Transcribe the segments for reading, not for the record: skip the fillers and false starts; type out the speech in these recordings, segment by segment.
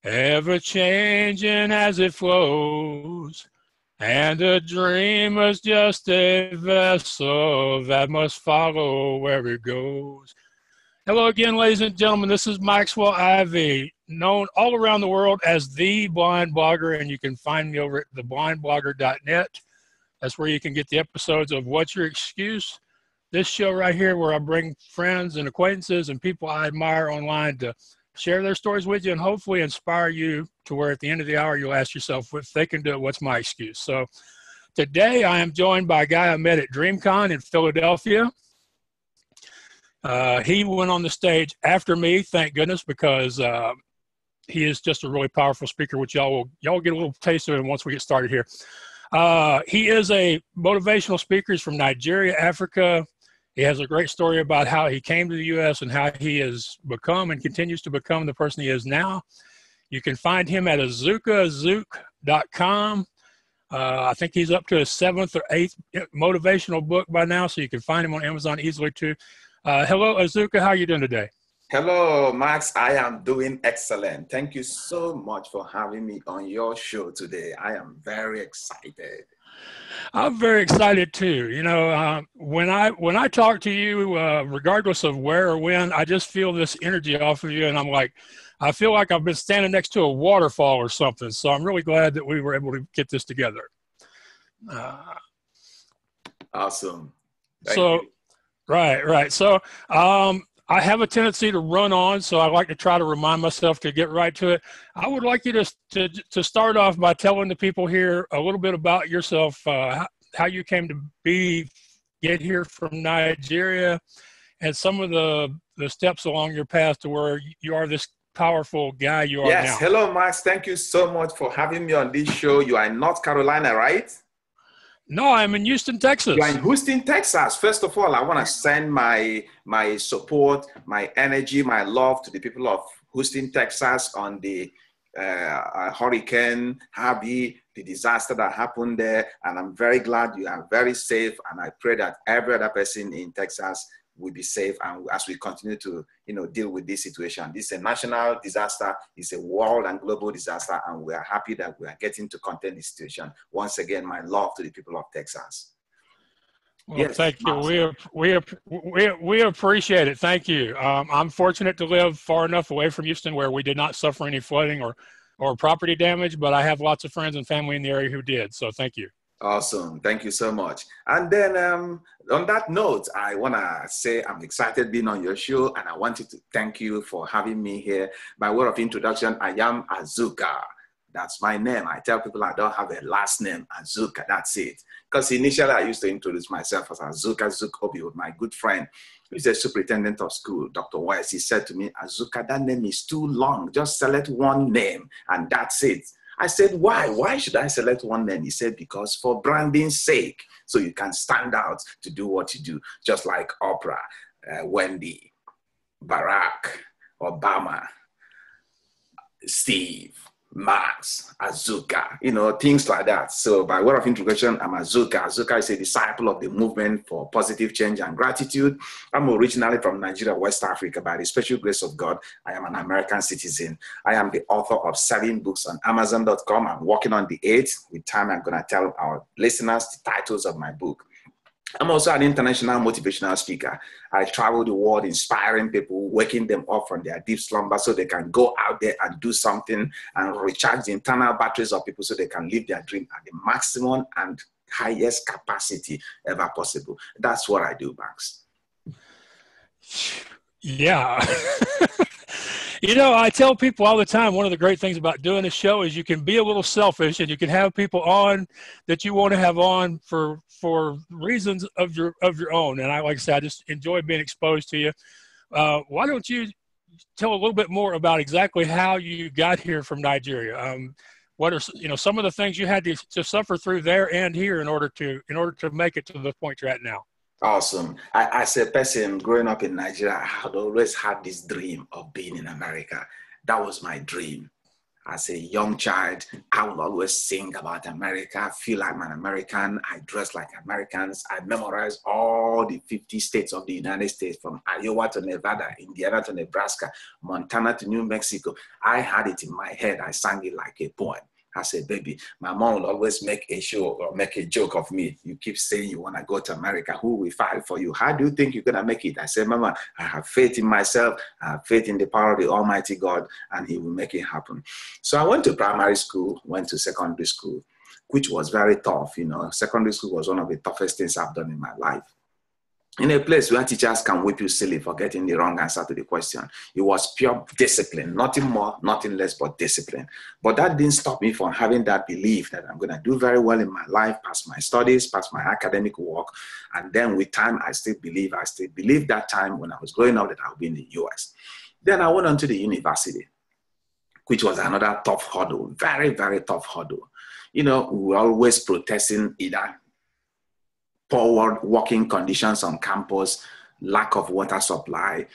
ever changing as it flows. And the dream is just a vessel that must follow where it goes. Hello again, ladies and gentlemen. This is Maxwell Ivy, known all around the world as The Blind Blogger, and you can find me over at theblindblogger.net. That's where you can get the episodes of What's Your Excuse? This show right here where I bring friends and acquaintances and people I admire online to share their stories with you and hopefully inspire you to where at the end of the hour you'll ask yourself, if they can do it, what's my excuse? So today I am joined by a guy I met at DreamCon in Philadelphia. He went on the stage after me, thank goodness, because he is just a really powerful speaker, which y'all get a little taste of it once we get started here. He is a motivational speaker. He's from Nigeria, Africa. He has a great story about how he came to the U.S. and how he has become and continues to become the person he is now. You can find him at azukazuke.com. I think he's up to his 7th or 8th motivational book by now, so you can find him on Amazon easily too. Hello, Azuka. How are you doing today? Hello, Max. I am doing excellent. Thank you so much for having me on your show today. I am very excited. I'm very excited too. You know, when I talk to you, regardless of where or when, I just feel this energy off of you, and I feel like I've been standing next to a waterfall or something. So I'm really glad that we were able to get this together. Awesome. Thank you. Right. So I have a tendency to run on, so I like to try to remind myself to get right to it. I would like you to start off by telling the people here a little bit about yourself, how you came to get here from Nigeria, and some of the steps along your path to where you are this powerful guy you are now. Yes. Hello, Max. Thank you so much for having me on this show. You are in North Carolina, right? No, I'm in Houston, Texas. You're in Houston, Texas. First of all, I want to send my support, my energy, my love to the people of Houston, Texas on the Hurricane Harvey, the disaster that happened there. And I'm very glad you are very safe. And I pray that every other person in Texas will be safe. And as we continue to, deal with this situation, this is a national disaster. It's a world and global disaster. And we are happy that we are getting to contain this situation. Once again, my love to the people of Texas. Well, yes, thank you. We appreciate it. Thank you. I'm fortunate to live far enough away from Houston where we did not suffer any flooding or property damage, but I have lots of friends and family in the area who did. So thank you. Awesome. Thank you so much. And then on that note, I want to say I'm excited being on your show, and I wanted to thank you for having me here. By way of introduction, I am Azuka. That's my name. I tell people I don't have a last name, Azuka. That's it. Because initially I used to introduce myself as Azuka Zuke with my good friend, who is a superintendent of school, Dr. Wise. He said to me, Azuka, that name is too long. Just select one name, and that's it. I said, why? Why should I select one name? He said, because for branding's sake, so you can stand out to do what you do, just like Oprah, Wendy, Barack, Obama, Steve, Max, Azuka, things like that. So by way of introduction, I'm Azuka. Azuka is a disciple of the movement for positive change and gratitude. I'm originally from Nigeria, West Africa. By the special grace of God, I am an American citizen. I am the author of 7 books on Amazon.com. I'm working on the 8th. With time, I'm going to tell our listeners the titles of my book. I'm also an international motivational speaker. I travel the world inspiring people, waking them up from their deep slumber so they can go out there and do something and recharge the internal batteries of people so they can live their dream at the maximum and highest capacity ever possible. That's what I do, Max. Yeah. I tell people all the time, one of the great things about doing a show is you can be a little selfish and you can have people on that you want to have on for reasons of your own. And like I said, I just enjoy being exposed to you. Why don't you tell a little bit more about exactly how you got here from Nigeria? What are some of the things you had to suffer through there and here in order to make it to the point you're at now? Awesome. As a person growing up in Nigeria, I had always had this dream of being in America. That was my dream. As a young child, I would always sing about America, I feel like I'm an American, I dress like Americans, I memorize all the 50 states of the United States, from Iowa to Nevada, Indiana to Nebraska, Montana to New Mexico. I had it in my head, I sang it like a poem. As a baby, my mom will always make a show or make a joke of me. You keep saying you want to go to America. Who will fight for you? How do you think you're going to make it? I said, Mama, I have faith in myself. I have faith in the power of the Almighty God, and He will make it happen. So I went to primary school, went to secondary school, which was very tough. You know, secondary school was one of the toughest things I've done in my life. In a place where teachers can whip you silly for getting the wrong answer to the question. It was pure discipline, nothing more, nothing less but discipline. But that didn't stop me from having that belief that I'm going to do very well in my life, pass my studies, pass my academic work. And then with time, I still believe that time when I was growing up that I would be in the US. Then I went on to the university, which was another tough hurdle, very, very tough hurdle. You know, we were always protesting either poor working conditions on campus, lack of water supply,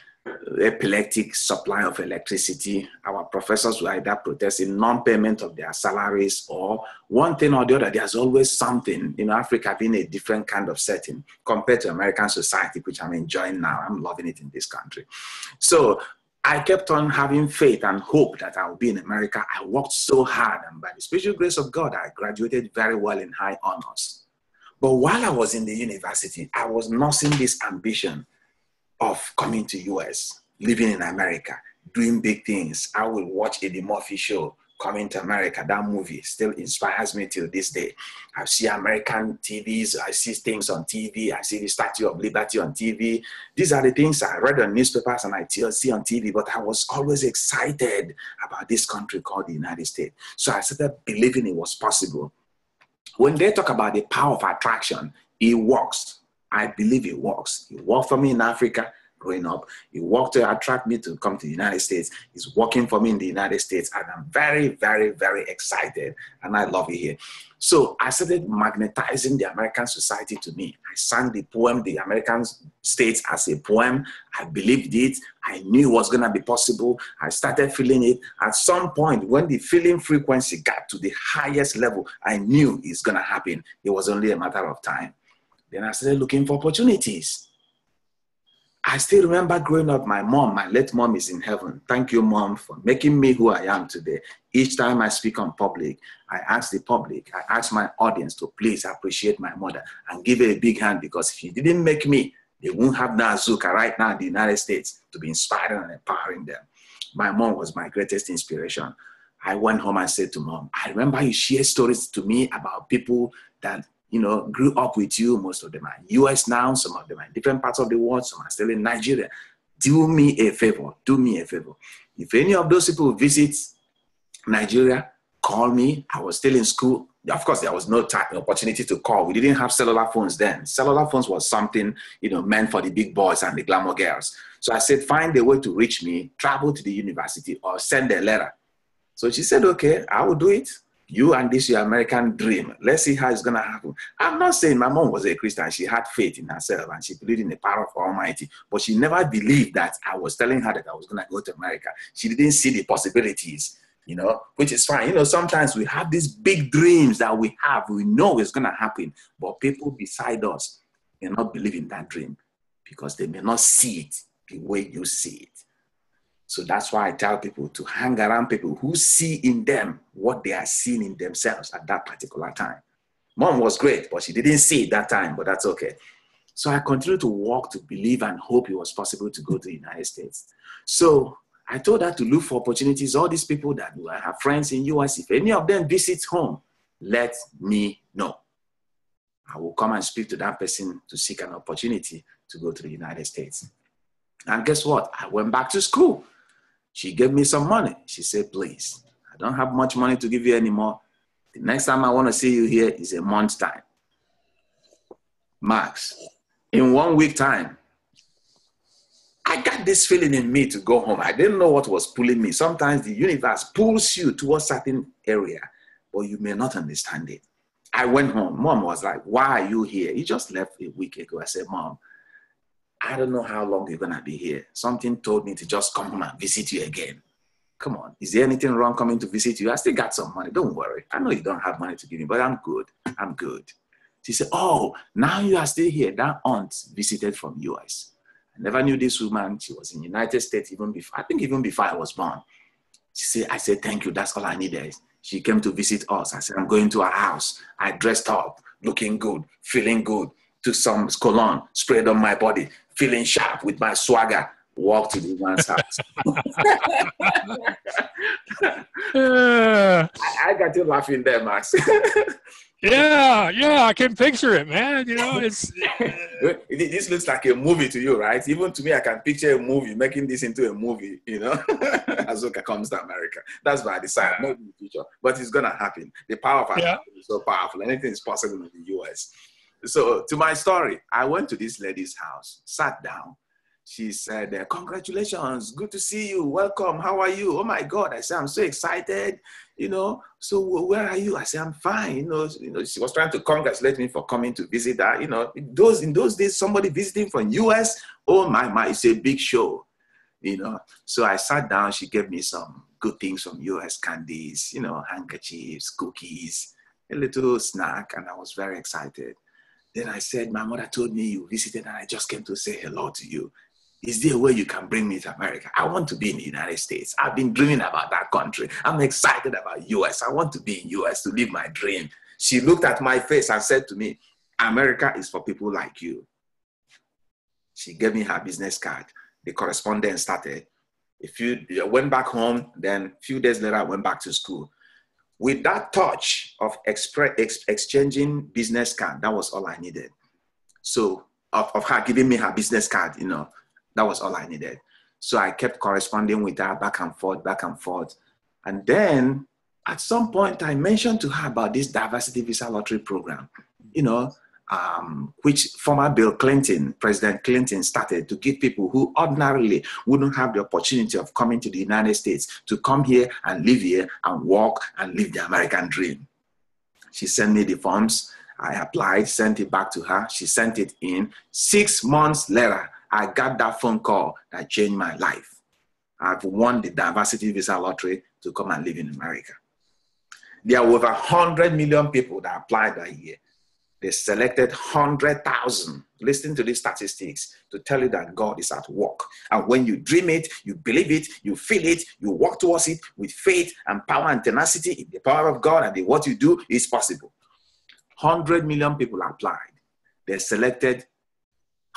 epileptic supply of electricity. Our professors were either protesting non-payment of their salaries or one thing or the other. There's always something. You know, Africa being a different kind of setting compared to American society, which I'm enjoying now. I'm loving it in this country. So I kept on having faith and hope that I would be in America. I worked so hard, and by the special grace of God, I graduated very well in high honors. But while I was in the university, I was nursing this ambition of coming to US, living in America, doing big things. I will watch Eddie Murphy show, Coming to America. That movie still inspires me till this day. I see American TVs, I see things on TV, I see the Statue of Liberty on TV. These are the things I read on newspapers and I see on TV, but I was always excited about this country called the United States. So I started believing it was possible. When they talk about the power of attraction, it works. I believe it works. It worked for me in Africa growing up. It worked to attract me to come to the United States. It's working for me in the United States. And I'm very, very, very excited. And I love it here. So I started magnetizing the American society to me. I sang the poem, The American States, as a poem. I believed it. I knew it was going to be possible. I started feeling it. At some point, when the feeling frequency got to the highest level, I knew it's going to happen. It was only a matter of time. Then I started looking for opportunities. I still remember growing up, my mom, my late mom, is in heaven. Thank you, Mom, for making me who I am today. Each time I speak on public, I ask the public, I ask my audience to please appreciate my mother and give her a big hand, because if she didn't make me, they won't have now Azuka right now in the United States to be inspiring and empowering them. My mom was my greatest inspiration. I went home and said to Mom, I remember you shared stories to me about people that, you know, grew up with you. Most of them are US now, some of them are in different parts of the world, some are still in Nigeria. Do me a favor, do me a favor. If any of those people visit Nigeria, call me. I was still in school. Of course, there was no opportunity to call. We didn't have cellular phones then. Cellular phones was something, you know, meant for the big boys and the glamour girls. So I said, find a way to reach me, travel to the university or send a letter. So she said, okay, I will do it. You and this your American dream. Let's see how it's going to happen. I'm not saying my mom was a Christian. She had faith in herself and she believed in the power of Almighty. But she never believed that I was telling her that I was going to go to America. She didn't see the possibilities, you know, which is fine. You know, sometimes we have these big dreams that we have. We know it's going to happen. But people beside us may not believe in that dream because they may not see it the way you see it. So that's why I tell people to hang around people who see in them what they are seeing in themselves at that particular time. Mom was great, but she didn't see it that time, but that's okay. So I continued to walk, to believe and hope it was possible to go to the United States. So I told her to look for opportunities. All these people that I have friends in US, if any of them visits home, let me know. I will come and speak to that person to seek an opportunity to go to the United States. And guess what? I went back to school. She gave me some money. She said, please, I don't have much money to give you anymore. The next time I want to see you here is a month's time. Max, in 1 week time, I got this feeling in me to go home. I didn't know what was pulling me. Sometimes the universe pulls you towards a certain area, but you may not understand it. I went home. Mom was like, why are you here? You just left a week ago. I said, Mom, I don't know how long you're going to be here. Something told me to just come home and visit you again. come on, is there anything wrong coming to visit you? I still got some money. Don't worry. I know you don't have money to give me, but I'm good. I'm good. She said, oh, now you are still here. That aunt visited from US. I never knew this woman. She was in the United States even before, I think even before I was born. I said, thank you. That's all I needed. She came to visit us. I said, I'm going to her house. I dressed up, looking good, feeling good. Took some cologne, sprayed on my body, feeling sharp with my swagger. Walked to the woman's house. I got you laughing there, Max. Yeah, I can picture it, man. You know, it's this looks like a movie to you, right? Even to me, I can picture a movie, making this into a movie, you know. Azuka comes to America. That's why I decided, maybe in the future, but it's gonna happen. The power of Azuka is so powerful. Anything is possible in the US. So to my story, I went to this lady's house, sat down. She said, congratulations, good to see you, welcome, how are you? Oh my God, I said, I'm so excited, you know, so where are you? I said, I'm fine, you know, she was trying to congratulate me for coming to visit her, you know, in those days, somebody visiting from US, oh my, it's a big show, you know. So I sat down, she gave me some good things from US, candies, you know, handkerchiefs, cookies, a little snack, and I was very excited. Then I said, my mother told me you visited and I just came to say hello to you. Is there a way you can bring me to America? I want to be in the United States. I've been dreaming about that country. I'm excited about US. I want to be in US to live my dream. She looked at my face and said to me, America is for people like you. She gave me her business card. The correspondence started. I went back home, then a few days later, I went back to school. With that touch of exchanging business card, that was all I needed. So of her giving me her business card, you know, that was all I needed. So I kept corresponding with her back and forth. And then at some point I mentioned to her about this diversity visa lottery program, you know, which former President Clinton started to give people who ordinarily wouldn't have the opportunity of coming to the United States to come here and live here and work and live the American dream. She sent me the forms. I applied, sent it back to her. She sent it in. 6 months later, I got that phone call that changed my life. I've won the diversity visa lottery to come and live in America. There are over 100 million people that applied that year. They selected 100,000. Listen to these statistics to tell you that God is at work. And when you dream it, you believe it, you feel it, you walk towards it with faith and power and tenacity in the power of God, and what you do is possible. 100 million people applied. They selected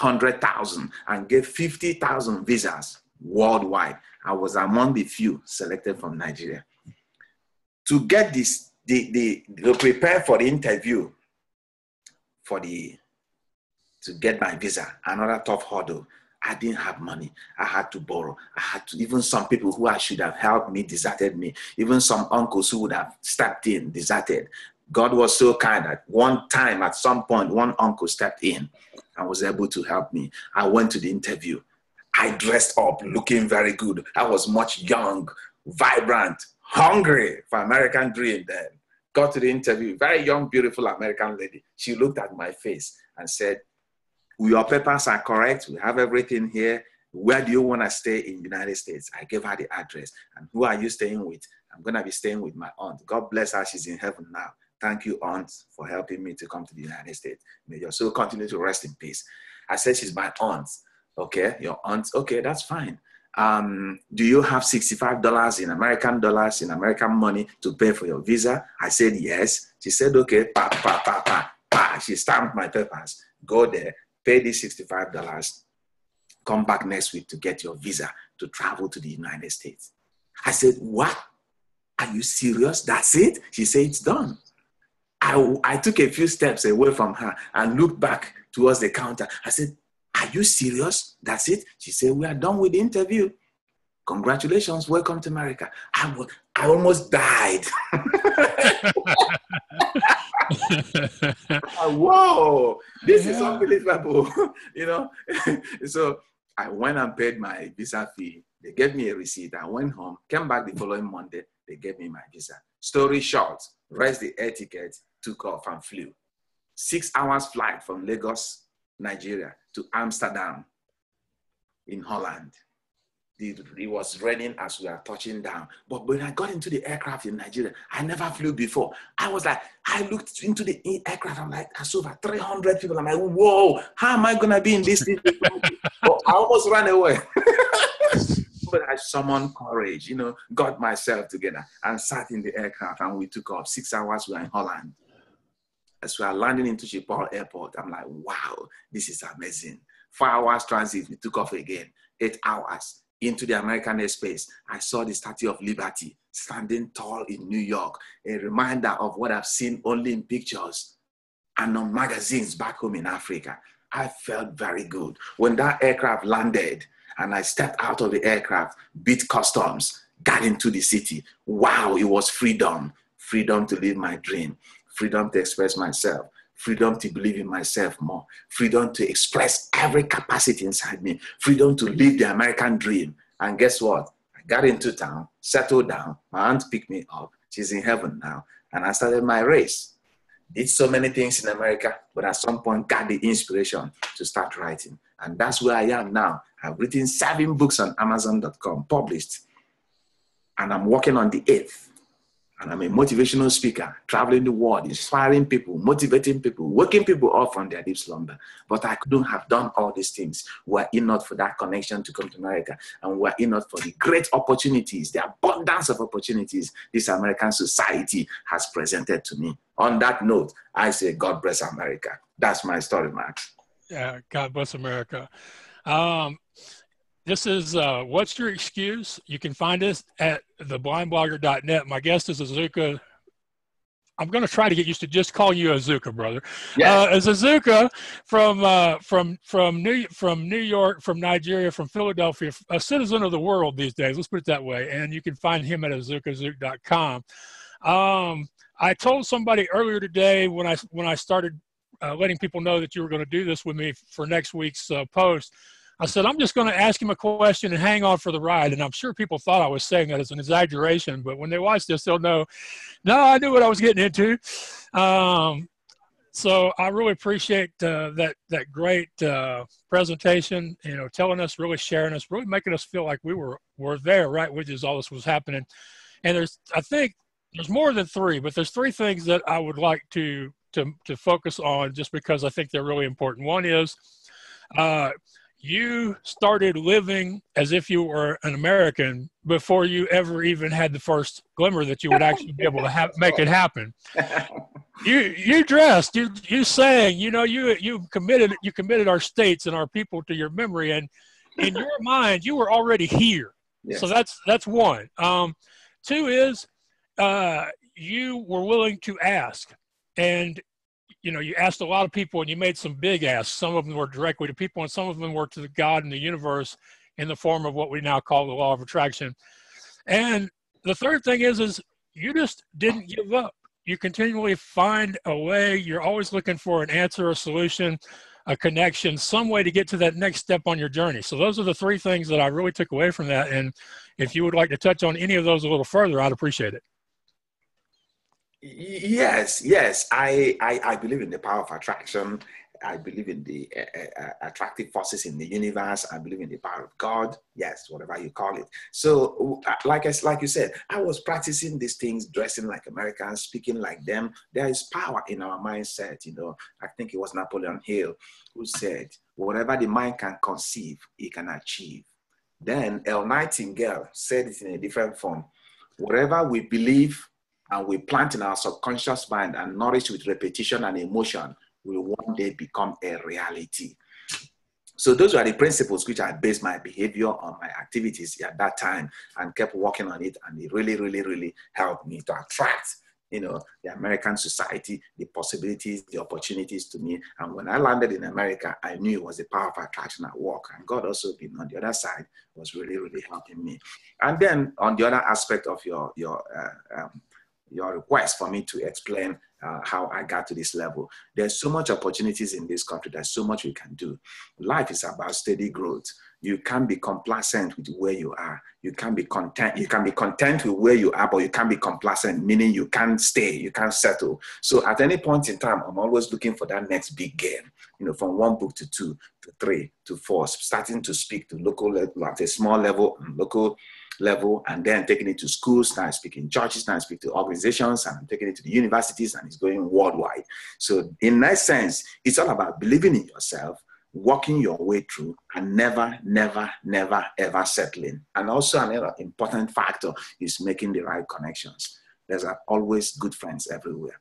100,000 and gave 50,000 visas worldwide. I was among the few selected from Nigeria. To get this, to prepare for the interview, to get my visa, another tough hurdle. I didn't have money. I had to borrow. Even some people who I should have helped me deserted me. Even some uncles who would have stepped in deserted. God was so kind that one time, at some point, one uncle stepped in and was able to help me. I went to the interview. I dressed up looking very good. I was much young, vibrant, hungry for American dream then. Got to the interview, very young, beautiful American lady. She looked at my face and said, your papers are correct. We have everything here. Where do you want to stay in the United States? I gave her the address. And who are you staying with? I'm going to be staying with my aunt. God bless her. She's in heaven now. Thank you, aunt, for helping me to come to the United States. May your soul continue to rest in peace. I said, she's my aunt. Okay, your aunt. Okay, that's fine. Do you have $65 in American dollars, in American money to pay for your visa? I said, yes. She said, okay, She stamped my papers. Go there, pay the $65. Come back next week to get your visa to travel to the United States. I said, what? Are you serious? That's it? She said, it's done. I took a few steps away from her and looked back towards the counter. I said, are you serious? That's it? She said, we are done with the interview. Congratulations, welcome to America. I almost died. Whoa, this is unbelievable. You know, so I went and paid my visa fee. They gave me a receipt. I went home, came back the following Monday. They gave me my visa. Story short, raised the air ticket, took off and flew. 6 hours flight from Lagos, Nigeria to Amsterdam in Holland. It was raining as we were touching down. But when I got into the aircraft in Nigeria, I never flew before. I was like, I looked into the aircraft. I'm like, I saw over 300 people. I'm like, whoa, how am I going to be in this thing? Oh, I almost ran away. But I summoned courage, got myself together and sat in the aircraft, and we took off. 6 hours, we were in Holland. As we are landing into Schiphol Airport, I'm like, wow, this is amazing. 4 hours transit, we took off again. 8 hours into the American airspace. I saw the Statue of Liberty standing tall in New York, a reminder of what I've seen only in pictures and on magazines back home in Africa. I felt very good. When that aircraft landed and I stepped out of the aircraft, beat customs, got into the city. Wow, it was freedom. Freedom to live my dream. Freedom to express myself. Freedom to believe in myself more. Freedom to express every capacity inside me. Freedom to live the American dream. And guess what? I got into town, settled down. My aunt picked me up. She's in heaven now. And I started my race. Did so many things in America, but at some point got the inspiration to start writing. And that's where I am now. I've written 7 books on Amazon.com, published. And I'm working on the 8th. And I'm a motivational speaker, traveling the world, inspiring people, motivating people, waking people up from their deep slumber. But I couldn't have done all these things were it not for that connection to come to America, and were it not for the great opportunities, the abundance of opportunities this American society has presented to me. On that note, I say, God bless America. That's my story, Max. Yeah, God bless America. This is What's Your Excuse? You can find us at theblindblogger.net. My guest is Azuka. I'm going to try to get used to just calling you Azuka, brother. Yes. As Azuka from New York, from Nigeria, from Philadelphia, a citizen of the world these days. Let's put it that way. And you can find him at azukazuke.com. I told somebody earlier today when I started letting people know that you were going to do this with me for next week's post. I said, I'm just going to ask him a question and hang on for the ride. And I'm sure people thought I was saying that as an exaggeration, but when they watch this, they'll know, no, I knew what I was getting into. So I really appreciate that great presentation, telling us, really sharing us, really making us feel like we were there, right, which is all this was happening. And I think there's more than 3, but there's 3 things that I would like to focus on just because I think they're really important. One is, you started living as if you were an American before you ever even had the first glimmer that you would actually be able to make it happen. You dressed, you sang, you committed our states and our people to your memory, and in your mind you were already here. Yes. So that's one. 2 is you were willing to ask, and you asked a lot of people and you made some big asks. Some of them were directly to people and some of them were to the God and the universe in the form of what we now call the law of attraction. And the 3rd thing is you just didn't give up. You continually find a way. You're always looking for an answer, a solution, a connection, some way to get to that next step on your journey. So those are the 3 things that I really took away from that. And if you would like to touch on any of those a little further, I'd appreciate it. Yes. I believe in the power of attraction. I believe in the attractive forces in the universe. I believe in the power of God. Yes, whatever you call it. So, like you said, I was practicing these things, dressing like Americans, speaking like them. There is power in our mindset. I think it was Napoleon Hill who said, "Whatever the mind can conceive, it can achieve." Then El Nightingale said it in a different form. Whatever we believe and we plant in our subconscious mind and nourish with repetition and emotion will one day become a reality. So those were the principles which I based my behavior on, my activities at that time, and kept working on it. And it really, really, really helped me to attract, the American society, the possibilities, the opportunities to me. And when I landed in America, I knew it was the power of attraction at work. And God also being on the other side was really, really helping me. And then on the other aspect of your request for me to explain how I got to this level. There's so much opportunities in this country. There's so much we can do. Life is about steady growth. You can't be complacent with where you are. You can't be content. You can be content with where you are, but you can't be complacent, meaning you can't stay, you can't settle. So at any point in time, I'm always looking for that next big game, from one book to 2 to 3 to 4, starting to speak to local level, at a small level, local level, and then taking it to schools. Now I speak in churches, now I speak to organizations, and I'm taking it to the universities, and it's going worldwide. So in that sense, it's all about believing in yourself, walking your way through, and never, never, never, ever settling. And also another important factor is making the right connections. There's always good friends everywhere.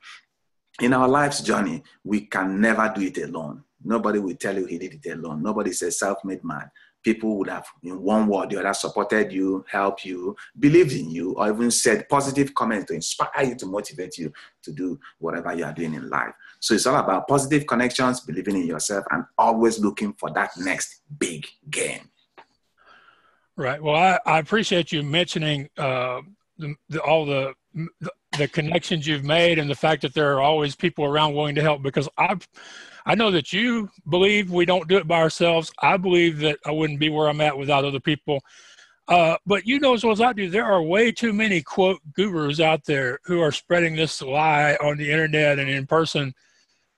In our life's journey, we can never do it alone. Nobody will tell you he did it alone. Nobody's a self-made man. People would have, in one word or the other, supported you, helped you, believed in you, or even said positive comments to inspire you, to motivate you to do whatever you are doing in life. So it's all about positive connections, believing in yourself, and always looking for that next big game. Right. Well, I appreciate you mentioning all the connections you've made, and the fact that there are always people around willing to help, because I know that you believe we don't do it by ourselves. I believe that I wouldn't be where I'm at without other people. But you know as well as I do, there are way too many, quote, gurus out there who are spreading this lie on the internet and in person,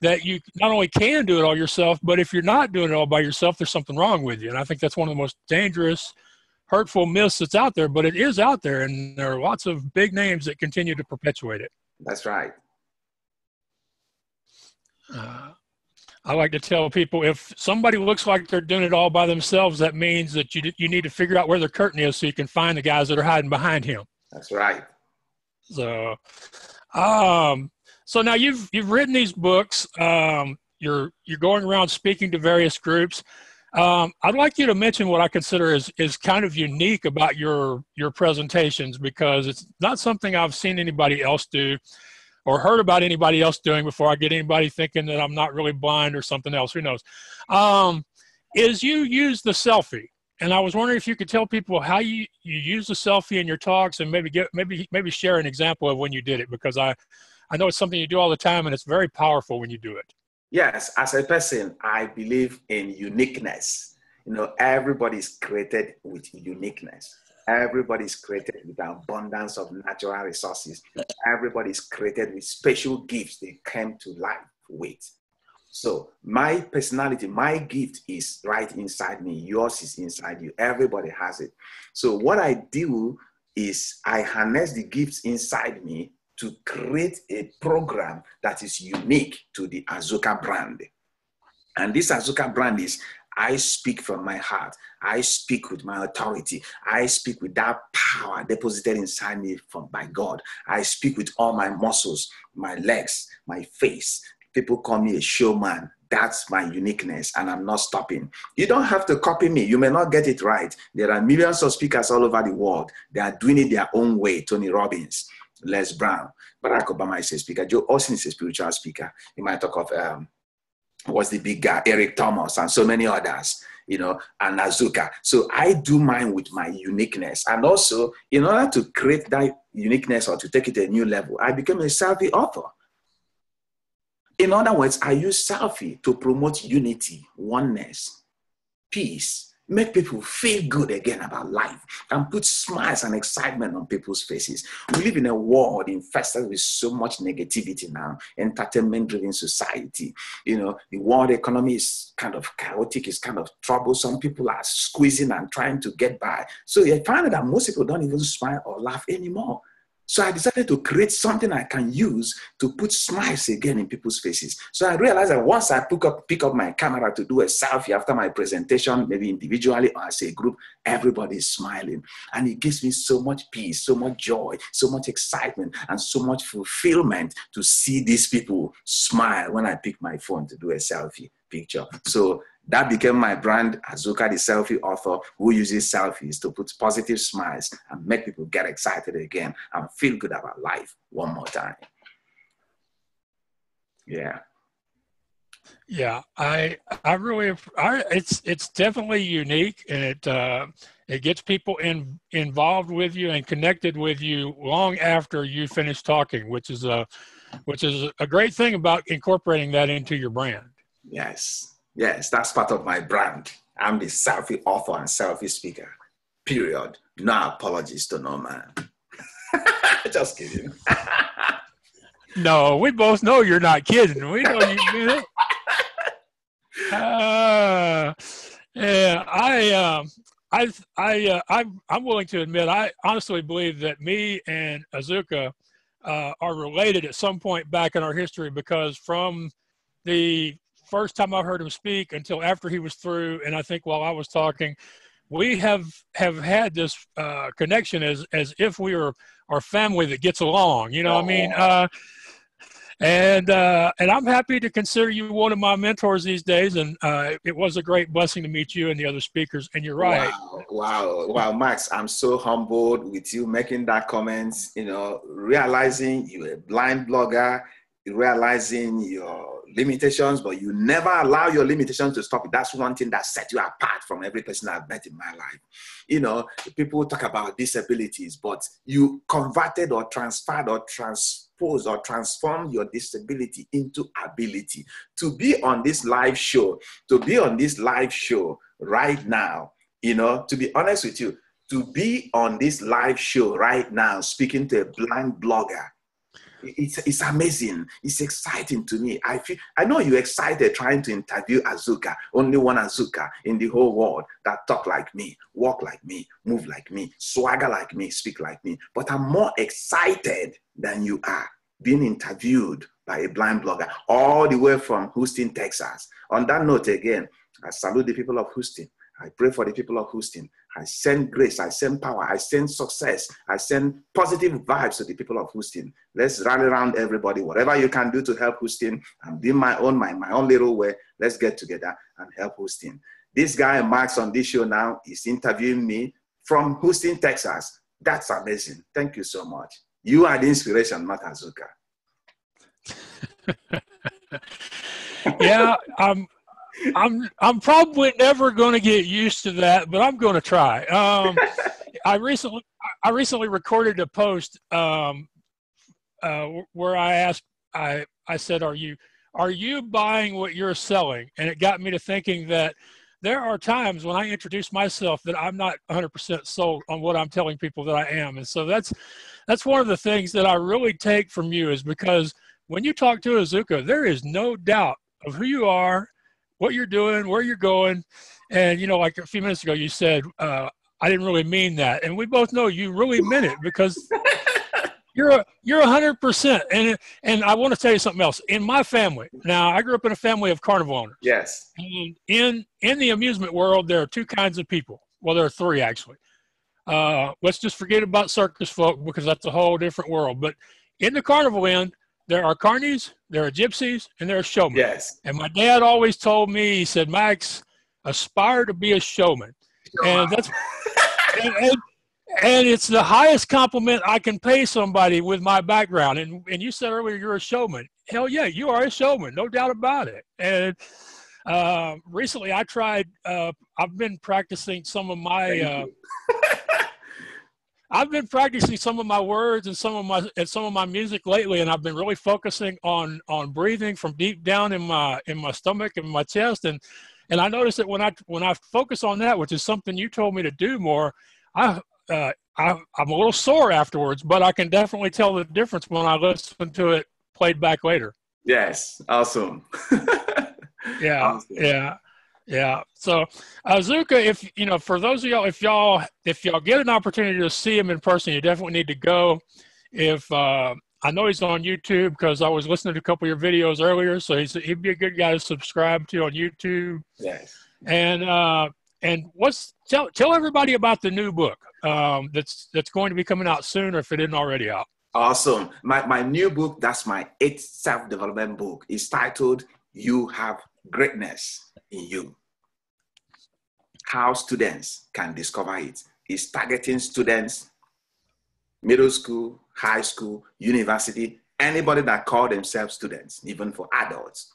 that you not only can do it all yourself, but if you're not doing it all by yourself, there's something wrong with you. And I think that's one of the most dangerous, hurtful myths that's out there, but it is out there, and there are lots of big names that continue to perpetuate it. That's right. I like to tell people, if somebody looks like they're doing it all by themselves, that means that you need to figure out where their curtain is so you can find the guys that are hiding behind him. That's right. So, so now you've written these books. You're going around speaking to various groups. I'd like you to mention what I consider is kind of unique about your presentations, because it's not something I've seen anybody else do or heard about anybody else doing before I get anybody thinking that I'm not really blind or something else. Who knows? Is you use the selfie. And I was wondering if you could tell people how you use the selfie in your talks, and maybe share an example of when you did it, because I know it's something you do all the time, and it's very powerful when you do it. Yes, as a person, I believe in uniqueness. Everybody's created with uniqueness. Everybody's created with an abundance of natural resources. Everybody's created with special gifts they came to life with. So my personality, my gift is right inside me. Yours is inside you. Everybody has it. So what I do is I harness the gifts inside me to create a program that is unique to the Azuka brand. And this Azuka brand is, I speak from my heart. I speak with my authority. I speak with that power deposited inside me by God. I speak with all my muscles, my legs, my face. People call me a showman. That's my uniqueness, and I'm not stopping. You don't have to copy me. You may not get it right. There are millions of speakers all over the world. They are doing it their own way. Tony Robbins, Les Brown, Barack Obama is a speaker. Joe Austin is a spiritual speaker. You might talk of what's the big guy, Eric Thomas, and so many others, and Azuka. So I do mine with my uniqueness. And also, in order to create that uniqueness or to take it to a new level, I became a selfie author. In other words, I use selfie to promote unity, oneness, peace, make people feel good again about life, and put smiles and excitement on people's faces. We live in a world infested with so much negativity now, entertainment-driven society. The world economy is kind of chaotic, it's kind of troublesome. People are squeezing and trying to get by. So I find that most people don't even smile or laugh anymore. So I decided to create something I can use to put smiles again in people's faces. So I realized that once I pick up my camera to do a selfie after my presentation, maybe individually or as a group, everybody is smiling. And it gives me so much peace, so much joy, so much excitement, and so much fulfillment to see these people smile when I pick my phone to do a selfie picture. So that became my brand, Azuka, the selfie author, who uses selfies to put positive smiles and make people get excited again and feel good about life one more time. Yeah. Yeah, it's definitely unique, and it gets people involved with you and connected with you long after you finish talking, which is which is a great thing about incorporating that into your brand. Yes, yes, that's part of my brand. I'm the selfie author and selfie speaker. Period. No apologies to no man. Just kidding. No, we both know you're not kidding. We know you mean it. Yeah, I'm willing to admit, I honestly believe that me and Azuka are related at some point back in our history, because from the first time I heard him speak until after he was through, and I think while I was talking, we have had this connection as if we were our family that gets along. You know, I mean, and I'm happy to consider you one of my mentors these days. And it was a great blessing to meet you and the other speakers. And you're right. Wow, Max, I'm so humbled with you making that comment. You know, realizing you're a blind blogger, realizing your limitations, but you never allow your limitations to stop you. That's one thing that set you apart from every person I've met in my life. You know, people talk about disabilities, but you converted or transferred or transposed or transformed your disability into ability. To be on this live show, right now, you know, to be honest with you, to be on this live show right now, speaking to a blind blogger, it's amazing. It's exciting to me. I know you're excited trying to interview Azuka, only one Azuka in the whole world that talk like me, walk like me, move like me, swagger like me, speak like me. But I'm more excited than you are being interviewed by a blind blogger all the way from Houston, Texas. On that note, again, I salute the people of Houston. I pray for the people of Houston. I send grace, I send power, I send success, I send positive vibes to the people of Houston. Let's rally around everybody. Whatever you can do to help Houston, I'm doing my own little way. Let's get together and help Houston. This guy, Max, on this show now is interviewing me from Houston, Texas. That's amazing. Thank you so much. You are the inspiration, not Azuka. Yeah, I'm probably never going to get used to that, but I'm going to try. I recently recorded a post where I asked, I said, are you buying what you're selling? And it got me to thinking that there are times when I introduce myself that I'm not 100% sold on what I'm telling people that I am. And so that's one of the things that I really take from you, is because when you talk to Azuka, there is no doubt of who you are, what you're doing, where you're going. And, you know, like a few minutes ago, you said, I didn't really mean that. And we both know you really meant it, because you're 100%. And I want to tell you something else. In my family, now I grew up in a family of carnival owners. Yes. And in the amusement world, there are two kinds of people. Well, there are three, actually. Let's just forget about circus folk, because that's a whole different world. But in the carnival end, there are carnies, there are gypsies, and there are showmen. Yes. And my dad always told me, he said, Max, aspire to be a showman. And that's and it's the highest compliment I can pay somebody with my background. And you said earlier you're a showman. Hell yeah, you are a showman, no doubt about it. And recently I tried, I've been practicing some of my I've been practicing some of my words and some of my music lately, and I've been really focusing on breathing from deep down in my stomach and my chest, and I noticed that when I focus on that, which is something you told me to do more, I'm a little sore afterwards, but I can definitely tell the difference when I listen to it played back later. Yes, awesome. Yeah, awesome. Yeah. So, Azuka, if you know, for those of y'all, if y'all get an opportunity to see him in person, you definitely need to go. If I know he's on YouTube, because I was listening to a couple of your videos earlier, so he'd be a good guy to subscribe to on YouTube. Yes. And tell everybody about the new book that's going to be coming out soon, or if it isn't already out. Awesome. My new book, that's my 8th self-development book, is titled "You Have Greatness in You." How students can discover it. It's targeting students, middle school, high school, university, anybody that call themselves students, even for adults.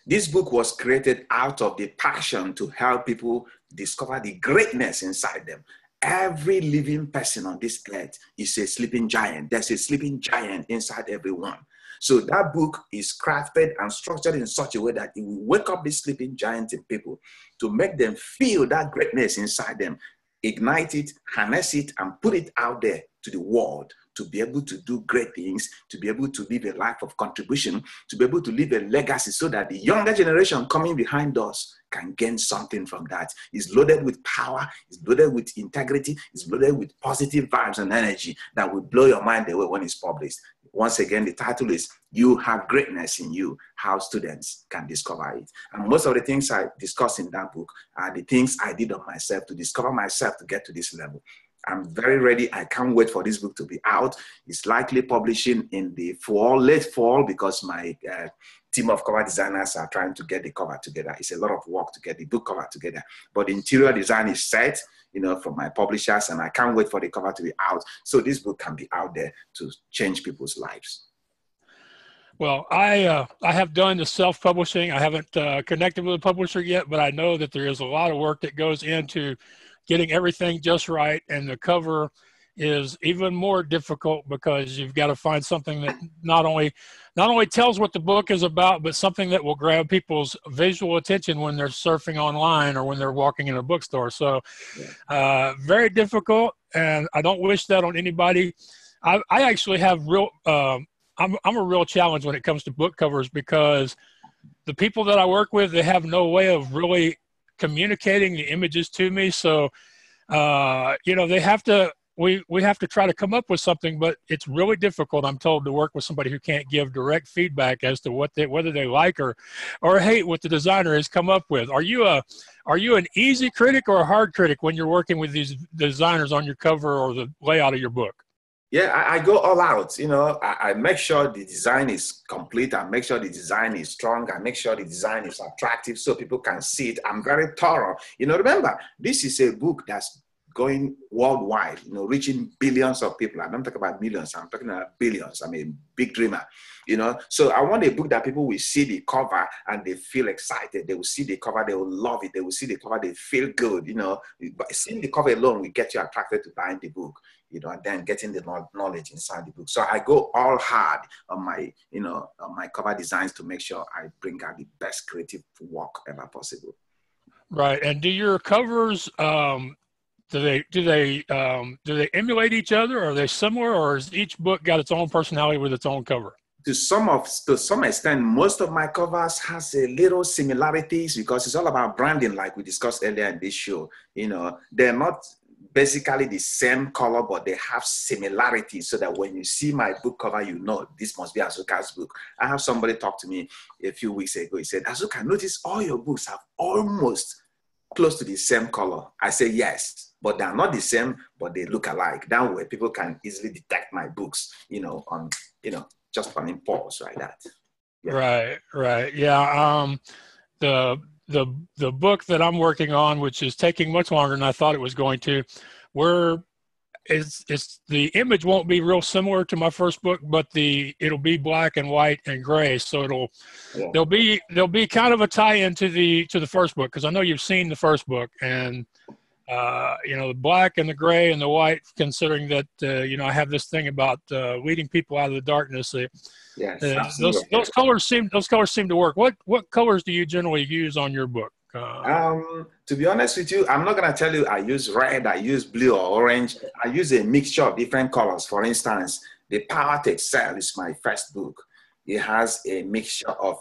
This book was created out of the passion to help people discover the greatness inside them. Every living person on this earth is a sleeping giant. There's a sleeping giant inside everyone. So that book is crafted and structured in such a way that it will wake up the sleeping giant in people to make them feel that greatness inside them, ignite it, harness it, and put it out there to the world, to be able to do great things, to be able to live a life of contribution, to be able to leave a legacy so that the younger generation coming behind us can gain something from that. It's loaded with power, it's loaded with integrity, it's loaded with positive vibes and energy that will blow your mind away when it's published. Once again, the title is You Have Greatness in You, How Students Can Discover It. And most of the things I discuss in that book are the things I did on myself to discover myself to get to this level. I'm very ready. I can't wait for this book to be out. It's likely publishing in the fall, late fall, because my team of cover designers are trying to get the cover together. It's a lot of work to get the book cover together. But the interior design is set, from my publishers, and I can't wait for the cover to be out. So this book can be out there to change people's lives. Well, I have done the self-publishing. I haven't connected with a publisher yet, but I know that there is a lot of work that goes into getting everything just right, and the cover is even more difficult because you've got to find something that not only tells what the book is about, but something that will grab people's visual attention when they're surfing online or when they're walking in a bookstore. So very difficult, and I don't wish that on anybody. I actually have real I'm a real challenge when it comes to book covers, because the people that I work with, they have no way of really communicating the images to me. So, they have to, we have to try to come up with something, but it's really difficult, I'm told, to work with somebody who can't give direct feedback as to whether they like or hate what the designer has come up with. Are you an easy critic or a hard critic when you're working with these designers on your cover or the layout of your book? Yeah, I go all out. I make sure the design is complete. I make sure the design is strong. I make sure the design is attractive so people can see it. I'm very thorough. Remember, this is a book that's going worldwide, reaching billions of people. I don't talk about millions, I'm talking about billions. I'm a big dreamer, So I want a book that people will see the cover and they feel excited. They will see the cover, they will love it. They will see the cover, they feel good, But seeing the cover alone will get you attracted to buying the book, and then getting the knowledge inside the book. So I go all hard on my, on my cover designs to make sure I bring out the best creative work ever possible. Right. And do your covers, do they emulate each other? Are they similar, or has each book got its own personality with its own cover? To some extent, most of my covers has a little similarities because it's all about branding, like we discussed earlier in this show. They're not basically the same color, but they have similarities so that when you see my book cover, this must be Azuka's book. I have somebody talk to me a few weeks ago. He said, Azuka, notice all your books have almost close to the same color. I say, yes, but they're not the same, but they look alike. That way people can easily detect my books, on, just on impulse like that. Yeah. Right. Yeah. The book that I'm working on, which is taking much longer than I thought it was going to, it's the image won't be real similar to my first book, but it'll be black and white and gray. So there'll be kind of a tie-in to the first book, because I know you've seen the first book, and the black and the gray and the white, considering that I have this thing about leading people out of the darkness. Yes, those colors seem to work. What colors do you generally use on your book? To be honest with you, I'm not going to tell you I use red, I use blue or orange. I use a mixture of different colors. For instance, The Power to Excel is my first book. It has a mixture of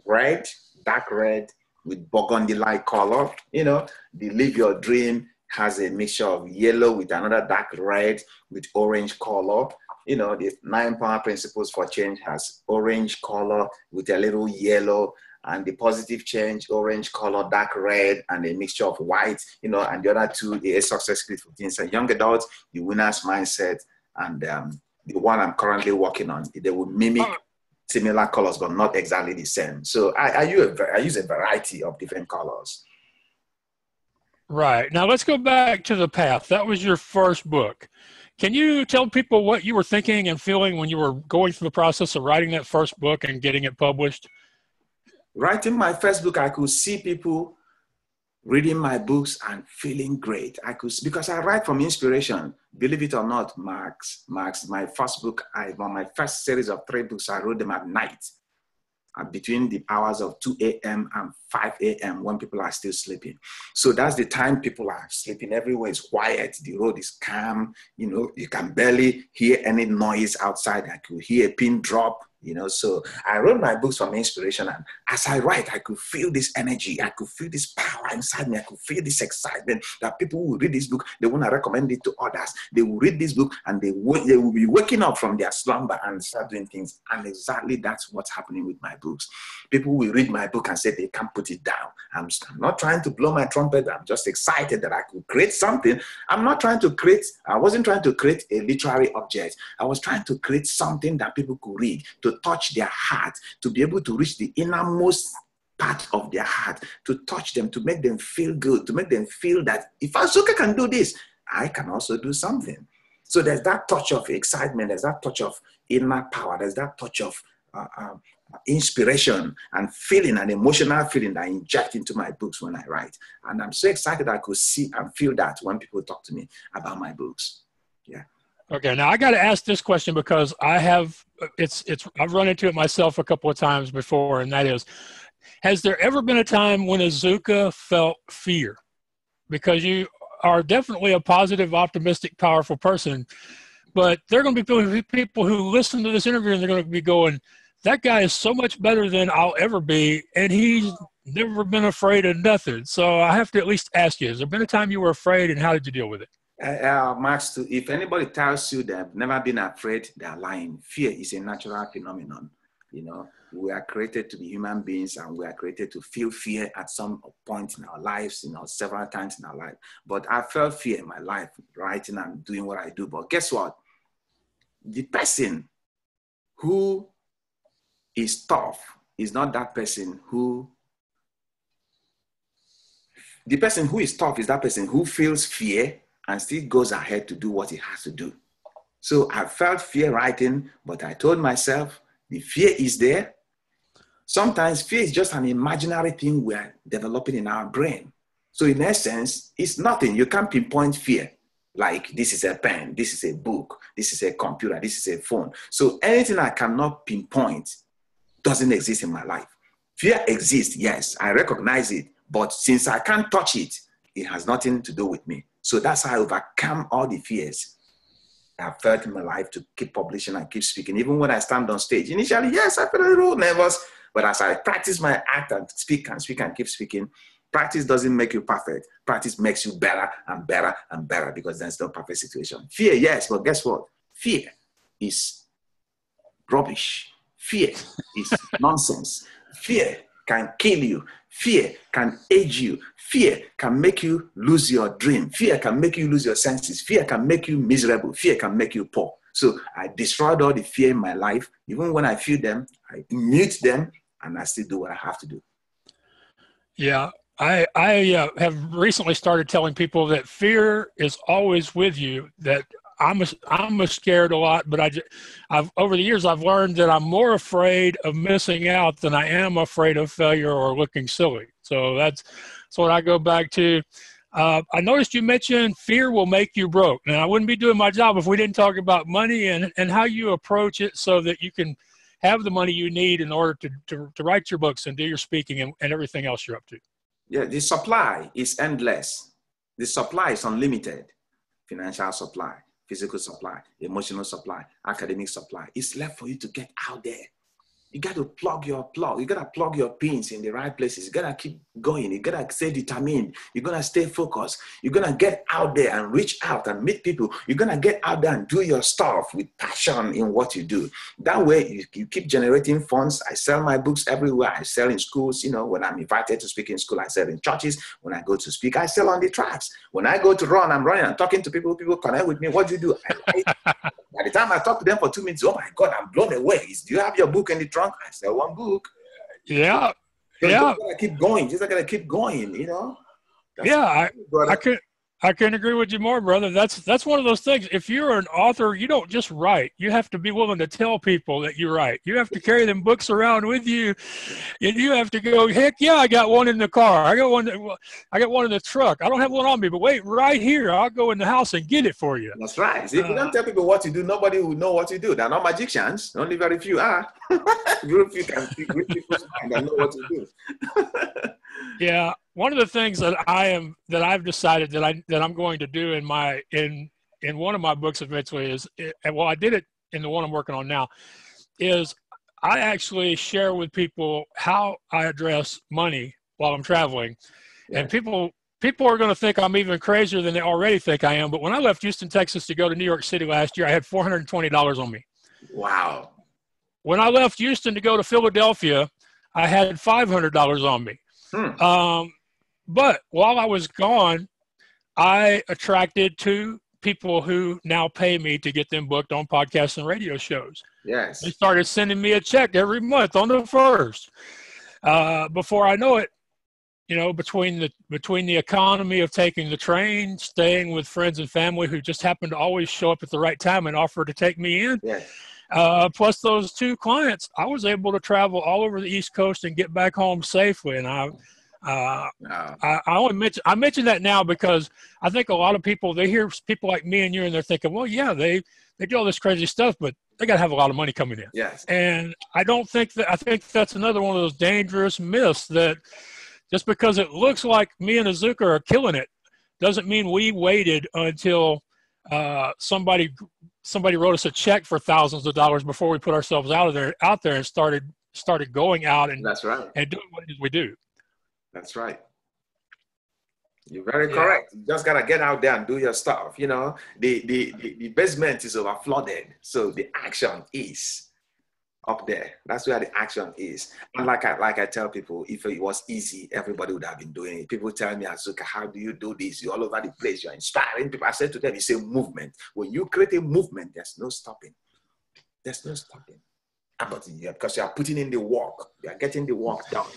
red, dark red, with burgundy-like color. The Live Your Dream has a mixture of yellow with another dark red with orange color. The 9 Power Principles for Change has orange color with a little yellow, and the Positive Change, orange color, dark red, and a mixture of white, and the other two, the Success Script for Teens and Young Adults, the Winner's Mindset, and the one I'm currently working on. They will mimic similar colors, but not exactly the same. So I use a variety of different colors. Right. Now let's go back to The Path. That was your first book. Can you tell people what you were thinking and feeling when you were going through the process of writing that first book and getting it published? Writing my first book, I could see people reading my books and feeling great. Because I write from inspiration. Believe it or not, Max, my first book, my first series of 3 books, I wrote them at night, between the hours of 2 a.m. and 5 a.m. when people are still sleeping. So that's the time people are sleeping. Everywhere is quiet. The road is calm. You can barely hear any noise outside. I could hear a pin drop. So I wrote my books from inspiration, and as I write, I could feel this energy. I could feel this power inside me. I could feel this excitement that people will read this book. They want to recommend it to others. They will read this book and they will be waking up from their slumber and start doing things. And exactly that's what's happening with my books. People will read my book and say they can't put it down. I'm not trying to blow my trumpet. I'm just excited that I could create something. I wasn't trying to create a literary object. I was trying to create something that people could read, to touch their heart, to be able to reach the innermost part of their heart, to touch them, to make them feel good, to make them feel that if Azuka can do this, I can also do something. So there's that touch of excitement, there's that touch of inner power, there's that touch of inspiration and feeling, an emotional feeling that I inject into my books when I write. And I'm so excited I could see and feel that when people talk to me about my books. Yeah. Okay, now I got to ask this question because I've run into it myself a couple of times before, and that is, has there ever been a time when Azuka felt fear? Because you are definitely a positive, optimistic, powerful person, but there are going to be people who listen to this interview and they're going to be going, that guy is so much better than I'll ever be, and he's never been afraid of nothing. So I have to at least ask you, has there been a time you were afraid, and how did you deal with it? Max, if anybody tells you they've never been afraid, they're lying. Fear is a natural phenomenon. We are created to be human beings, and we are created to feel fear at some point in our lives, several times in our life. But I felt fear in my life, writing and doing what I do. But guess what? The person who is tough is not that person who... The person who is tough is that person who feels fear and still goes ahead to do what he has to do. So I felt fear writing, but I told myself the fear is there. Sometimes fear is just an imaginary thing we're developing in our brain. So in essence, it's nothing. You can't pinpoint fear. Like, this is a pen, this is a book, this is a computer, this is a phone. So anything I cannot pinpoint doesn't exist in my life. Fear exists, yes, I recognize it. But since I can't touch it, it has nothing to do with me. So that's how I overcome all the fears I've felt in my life to keep publishing and keep speaking. Even when I stand on stage, initially, yes, I felt a little nervous. But as I practice my act and speak and keep speaking, practice doesn't make you perfect. Practice makes you better and better and better, because there's no perfect situation. Fear, yes, but guess what? Fear is rubbish. Fear is nonsense. Fear can kill you. Fear can age you. Fear can make you lose your dream. Fear can make you lose your senses. Fear can make you miserable. Fear can make you poor. So I destroyed all the fear in my life. Even when I feel them, I mute them, and I still do what I have to do. Yeah, I have recently started telling people that fear is always with you, that I'm scared a lot, but I've over the years I've learned that I'm more afraid of missing out than I am afraid of failure or looking silly. So that's what I go back to. I noticed you mentioned fear will make you broke. Now, I wouldn't be doing my job if we didn't talk about money and how you approach it so that you can have the money you need in order to write your books and do your speaking and everything else you're up to. Yeah, the supply is endless. The supply is unlimited. Financial supply, physical supply, emotional supply, academic supply. It's left for you to get out there. You got to plug your plug. You got to plug your pins in the right places. You got to keep going. You got to stay determined. You're going to stay focused. You're going to get out there and reach out and meet people. You're going to get out there and do your stuff with passion in what you do. That way, you keep generating funds. I sell my books everywhere. I sell in schools. When I'm invited to speak in school, I sell in churches. When I go to speak, I sell on the tracks. When I go to run, I'm running. I'm talking to people. People connect with me. What do you do? By the time I talk to them for 2 minutes, oh my God, I'm blown away. Do you have your book in the trunk? I sell one book. Yeah. So yeah. You just gotta keep going. I could. I couldn't agree with you more, brother. That's one of those things. If you're an author, you don't just write. You have to be willing to tell people that you write. You have to carry them books around with you, and you have to go, heck yeah, I got one in the car. I got one in the truck. I don't have one on me, but wait, right here, I'll go in the house and get it for you. That's right. See, if you don't tell people what to do, nobody will know what to do. They're not magicians. Only very few are. Very few can read people's mind and know what to do. Yeah, one of the things that I've decided that I'm going to do in one of my books eventually is, well, I did it in the one I'm working on now, is I actually share with people how I address money while I'm traveling, and people are going to think I'm even crazier than they already think I am. But when I left Houston, Texas to go to New York City last year, I had $420 on me. Wow. When I left Houston to go to Philadelphia, I had $500 on me. But while I was gone, I attracted 2 people who now pay me to get them booked on podcasts and radio shows. Yes. They started sending me a check every month on the 1st. Before I know it, you know, between the economy of taking the train, staying with friends and family who just happen to always show up at the right time and offer to take me in, plus those 2 clients, I was able to travel all over the East Coast and get back home safely. And I mention that now because I think a lot of people, they hear people like me and you, and they're thinking, well, yeah, they do all this crazy stuff, but they got to have a lot of money coming in. Yes. And I think that's another one of those dangerous myths, that just because it looks like me and Azuka are killing it doesn't mean we waited until somebody wrote us a check for thousands of dollars before we put ourselves out there and started going out and that's right, and doing what it is we do. That's right. You're very correct. You just gotta get out there and do your stuff. You know, the basement is over flooded, so the action is up there. That's where the action is. And like I tell people, if it was easy, everybody would have been doing it. People tell me, Azuka, how do you do this? You're all over the place. You're inspiring people. I said to them, it's a movement. When you create a movement, there's no stopping. There's no stopping. Because you are putting in the work. You are getting the work done.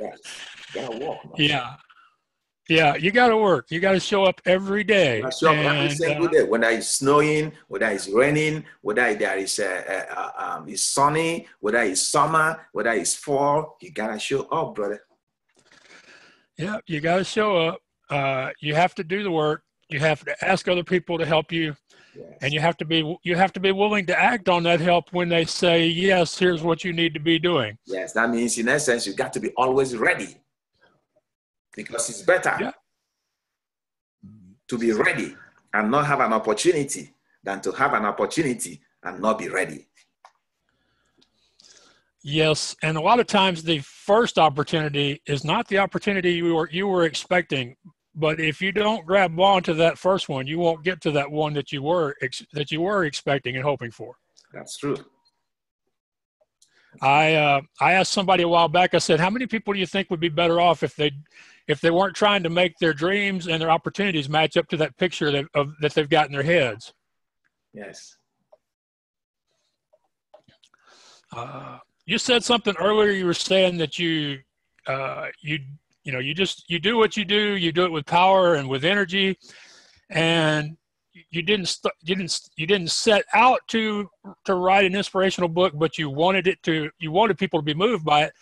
Yes. You gotta work. Yeah, you got to work. You got to show up every day. Show up every single day. Whether it's snowing, whether it's raining, whether there is it's sunny, whether it's summer, whether it's fall, you gotta show up, brother. Yeah, you got to show up. You have to do the work. You have to ask other people to help you, and you have to be willing to act on that help when they say, yes, here's what you need to be doing. Yes, that means in essence you got to be always ready. Because it's better to be ready and not have an opportunity than to have an opportunity and not be ready. Yes, and a lot of times the first opportunity is not the opportunity you were expecting. But if you don't grab onto that first one, you won't get to that one that you were expecting and hoping for. That's true. I asked somebody a while back. I said, "How many people do you think would be better off if they weren't trying to make their dreams and their opportunities match up to that picture that they've got in their heads?" Yes. You said something earlier. You were saying that you do what you do. You do it with power and with energy, and you didn't set out to write an inspirational book, but you wanted people to be moved by it.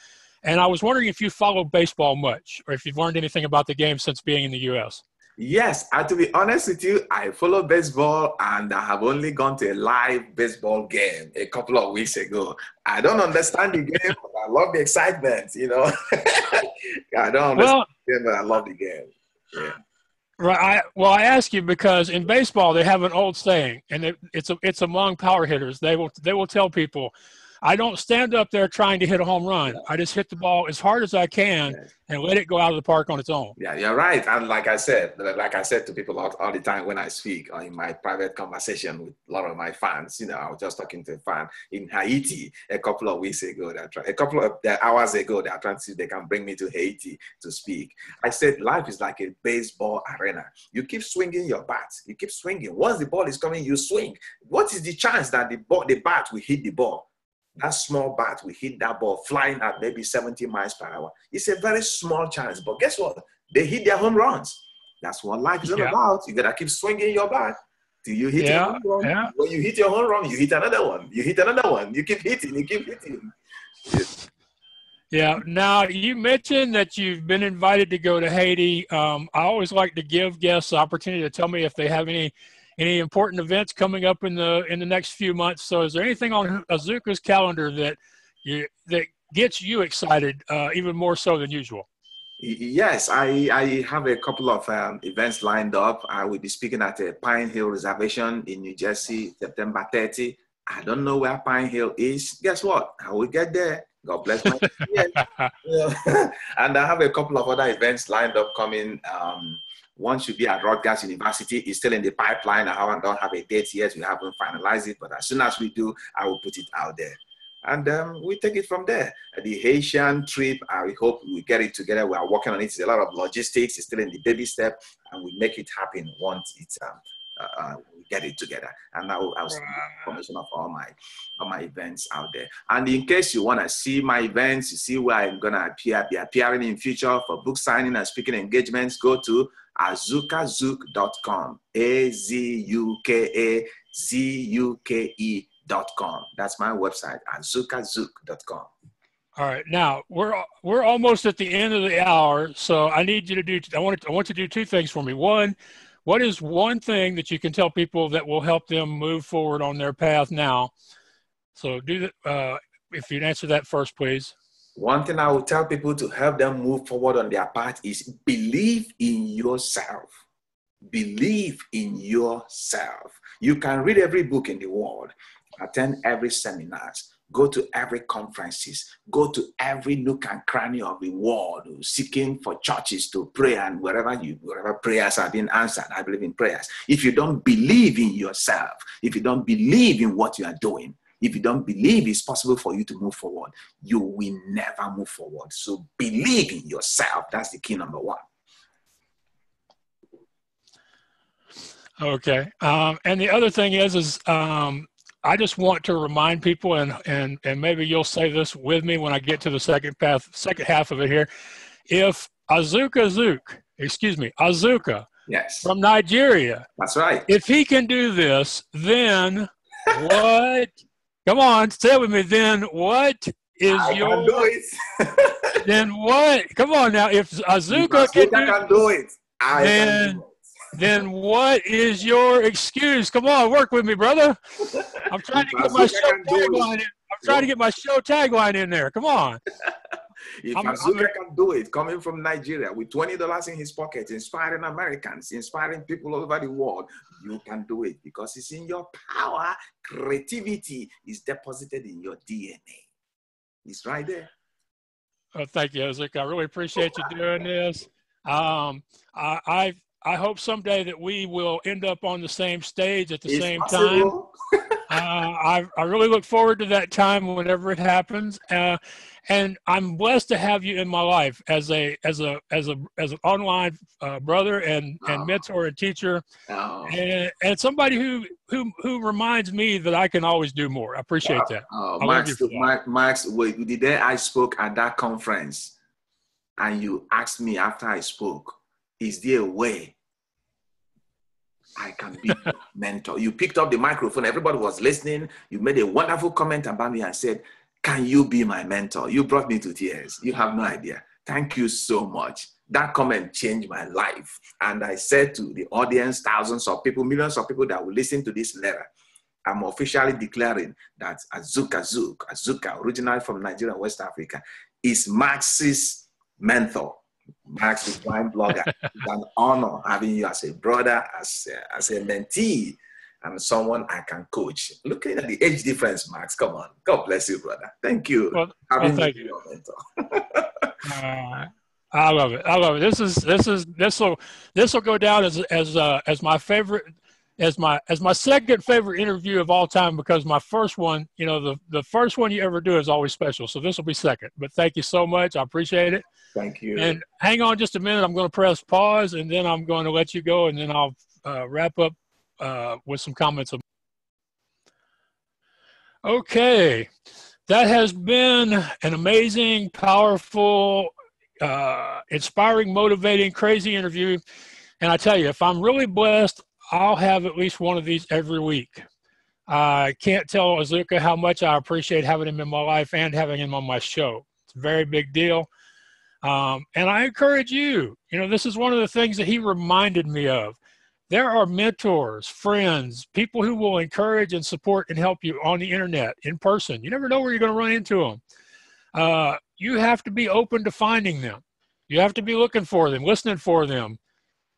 And I was wondering if you follow baseball much, or if you've learned anything about the game since being in the U.S. Yes, and to be honest with you, I follow baseball, and I have only gone to a live baseball game a couple of weeks ago. I don't understand the game, but I love the excitement, you know. I don't understand the game, but I love the game. Yeah. Right. I ask you because in baseball they have an old saying, and it's among power hitters. They will tell people, I don't stand up there trying to hit a home run. I just hit the ball as hard as I can and let it go out of the park on its own. Yeah, you're right. And like I said to people all the time when I speak or in my private conversation with a lot of my fans, you know, I was just talking to a fan in Haiti a couple of weeks ago. A couple of hours ago, they are trying to see if they can bring me to Haiti to speak. I said, life is like a baseball arena. You keep swinging your bat. You keep swinging. Once the ball is coming, you swing. What is the chance that the bat will hit the ball? That small bat will hit that ball flying at maybe 70 miles per hour. It's a very small chance, but guess what? They hit their home runs. That's what life is all about. You gotta keep swinging your bat till you hit your home run. Yeah. When you hit your home run, you hit another one. You hit another one. You keep hitting. You keep hitting. Yeah. Now, you mentioned that you've been invited to go to Haiti. I always like to give guests the opportunity to tell me if they have any important events coming up in the next few months. So, is there anything on Azuka's calendar that gets you excited even more so than usual? Yes, I have a couple of events lined up. I will be speaking at a Pine Hill Reservation in New Jersey, September 30. I don't know where Pine Hill is. Guess what? I will get there. God bless my And I have a couple of other events lined up coming. One should be at Rutgers University. It's still in the pipeline. Don't have a date yet. We haven't finalized it. But as soon as we do, I will put it out there. And we take it from there. The Haitian trip, I hope we get it together. We are working on it. It's a lot of logistics. It's still in the baby step. And we make it happen once it's we get it together. And I'll send information of all my events out there. And in case you want to see my events, you see where I'm going to be appearing in future for book signing and speaking engagements, go to azukazuke.com. AZUKAZUKE.com. That's my website, azukazuke.com. All right. Now we're almost at the end of the hour, so I need you to do. I want you to do two things for me. One, what is one thing that you can tell people that will help them move forward on their path now? So do that. If you'd answer that first, please. One thing I will tell people to help them move forward on their path is believe in yourself. Believe in yourself. You can read every book in the world, attend every seminars, go to every conferences, go to every nook and cranny of the world, seeking for churches to pray, and wherever prayers are being answered. I believe in prayers. If you don't believe in yourself, if you don't believe in what you are doing, if you don't believe it's possible for you to move forward, you will never move forward. So believe in yourself. That's the key number one. Okay. And the other thing is I just want to remind people, and maybe you'll say this with me when I get to the second half of it here. If Azuka, yes, from Nigeria, that's right. If he can do this, then what? Come on, say it with me. Then what is can do it. Then what? Come on now. If Azuka can do it, I can do it. Then what is your excuse? Come on, work with me, brother. I'm trying to get my show tagline in. I'm trying to get my show tagline in there. Come on. If Azuka can do it, coming from Nigeria with $20 in his pocket, inspiring Americans, inspiring people all over the world, you can do it because it's in your power. Creativity is deposited in your DNA. It's right there. Oh, thank you, Azuka. I really appreciate you doing this. I hope someday that we will end up on the same stage at the same time. I really look forward to that time whenever it happens. And I'm blessed to have you in my life as an online brother and mentor and teacher, and somebody who reminds me that I can always do more. I appreciate that. Max, the day I spoke at that conference, and you asked me after I spoke, is there a way I can be your mentor? You picked up the microphone. Everybody was listening. You made a wonderful comment about me and said, can you be my mentor? You brought me to tears. You have no idea. Thank you so much. That comment changed my life. And I said to the audience, thousands of people, millions of people that will listen to this letter, I'm officially declaring that Azuka, originally from Nigeria and West Africa, is Max's mentor. Max, the blind blogger. It's an honor having you as a brother, as a mentee, and someone I can coach. Looking at the age difference, Max, come on. God bless you, brother. Thank you. Thank you. Your mentor. I love it. I love it. This will go down as my favorite, as my second favorite interview of all time, because my first one, the first one you ever do is always special. So this will be second. But thank you so much. I appreciate it. Thank you. And hang on just a minute. I'm going to press pause, and then I'm going to let you go, and then I'll wrap up with some comments. Okay. That has been an amazing, powerful, inspiring, motivating, crazy interview. And I tell you, if I'm really blessed, I'll have at least one of these every week. I can't tell Azuka how much I appreciate having him in my life and having him on my show. It's a very big deal. And I encourage you, this is one of the things that he reminded me of. There are mentors, friends, people who will encourage and support and help you on the internet, in person. You never know where you're going to run into them. You have to be open to finding them. You have to be looking for them, listening for them.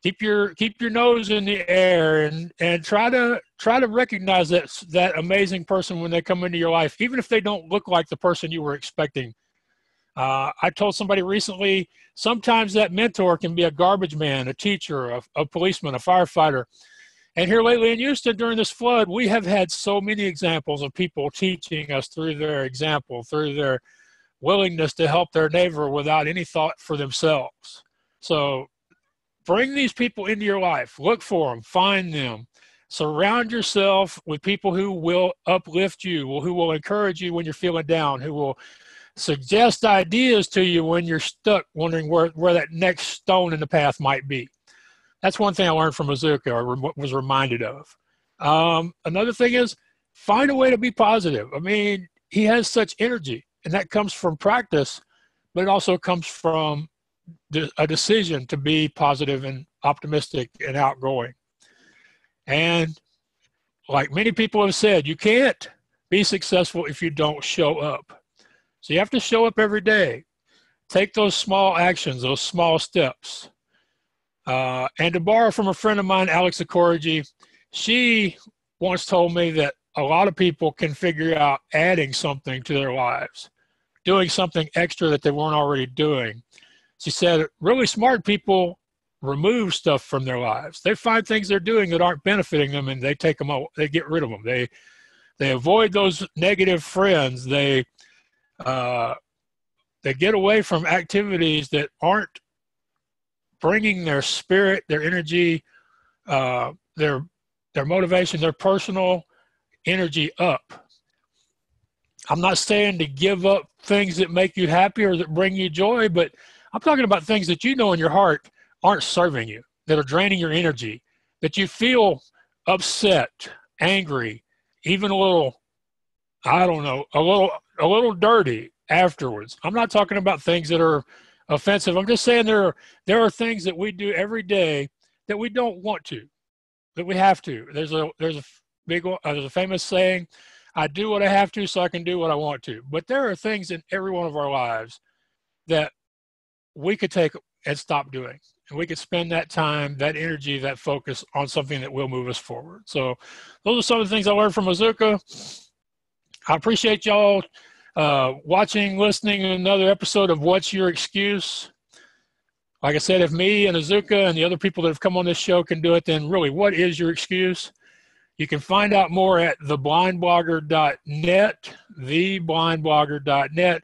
Keep your nose in the air and try to recognize that amazing person when they come into your life, even if they don't look like the person you were expecting. I told somebody recently, sometimes that mentor can be a garbage man, a teacher, a policeman, a firefighter. And here lately in Houston during this flood, we have had so many examples of people teaching us through their example, through their willingness to help their neighbor without any thought for themselves. So bring these people into your life. Look for them. Find them. Surround yourself with people who will uplift you, who will encourage you when you're feeling down, who will suggest ideas to you when you're stuck, wondering where that next stone in the path might be. That's one thing I learned from Azuka, or was reminded of. Another thing is, find a way to be positive. I mean, he has such energy, and that comes from practice, but it also comes from a decision to be positive and optimistic and outgoing. And like many people have said, you can't be successful if you don't show up. So you have to show up every day. Take those small actions, those small steps. And to borrow from a friend of mine, Alex Akorji, she once told me that a lot of people can figure out adding something to their lives, doing something extra that they weren't already doing. She said really smart people remove stuff from their lives. They find things they're doing that aren't benefiting them, and they take them out. They get rid of them. They avoid those negative friends. They get away from activities that aren't bringing their spirit, their energy, their motivation, their personal energy up. I'm not saying to give up things that make you happy or that bring you joy, but I'm talking about things that you know in your heart aren't serving you, that are draining your energy, that you feel upset, angry, even a little, I don't know, a little dirty afterwards. I'm not talking about things that are offensive. I'm just saying there are things that we do every day that we don't want to, that we have to. There's a famous saying, I do what I have to so I can do what I want to. But there are things in every one of our lives that we could take and stop doing. And we could spend that time, that energy, that focus on something that will move us forward. So those are some of the things I learned from Azuka. I appreciate y'all watching, listening to another episode of What's Your Excuse? Like I said, if me and Azuka and the other people that have come on this show can do it, then really, what is your excuse? You can find out more at theblindblogger.net, theblindblogger.net.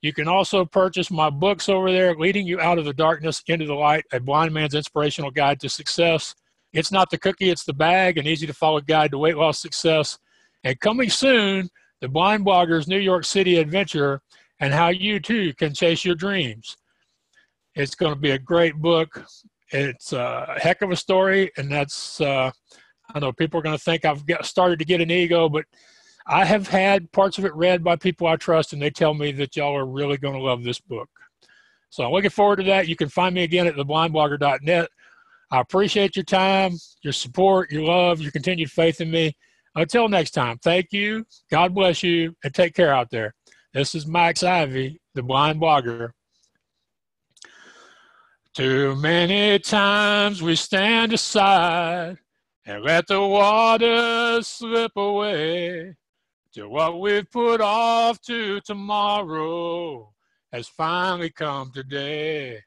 You can also purchase my books over there, Leading You Out of the Darkness into the Light, A Blind Man's Inspirational Guide to Success. It's not the cookie, it's the bag, an easy-to-follow guide to weight loss success. And coming soon, The Blind Blogger's New York City Adventure and How You, Too, Can Chase Your Dreams. It's going to be a great book. It's a heck of a story, and that's, I know people are going to think I've started to get an ego, but I have had parts of it read by people I trust, and they tell me that y'all are really going to love this book. So I'm looking forward to that. You can find me again at theblindblogger.net. I appreciate your time, your support, your love, your continued faith in me. Until next time, thank you, God bless you, and take care out there. This is Max Ivy, the Blind Blogger. Too many times we stand aside and let the waters slip away, till what we've put off to tomorrow has finally come today.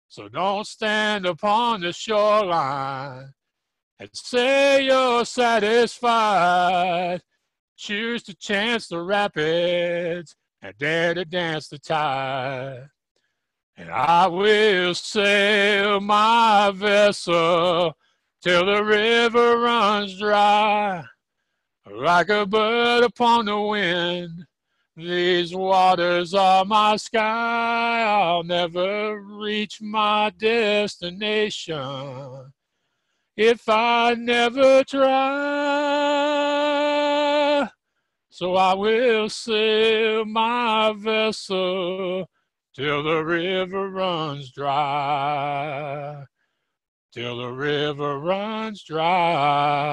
So don't stand upon the shoreline and say you're satisfied. Choose to chance the rapids and dare to dance the tide. And I will sail my vessel till the river runs dry. Like a bird upon the wind, these waters are my sky. I'll never reach my destination if I never try. So I will sail my vessel till the river runs dry, till the river runs dry.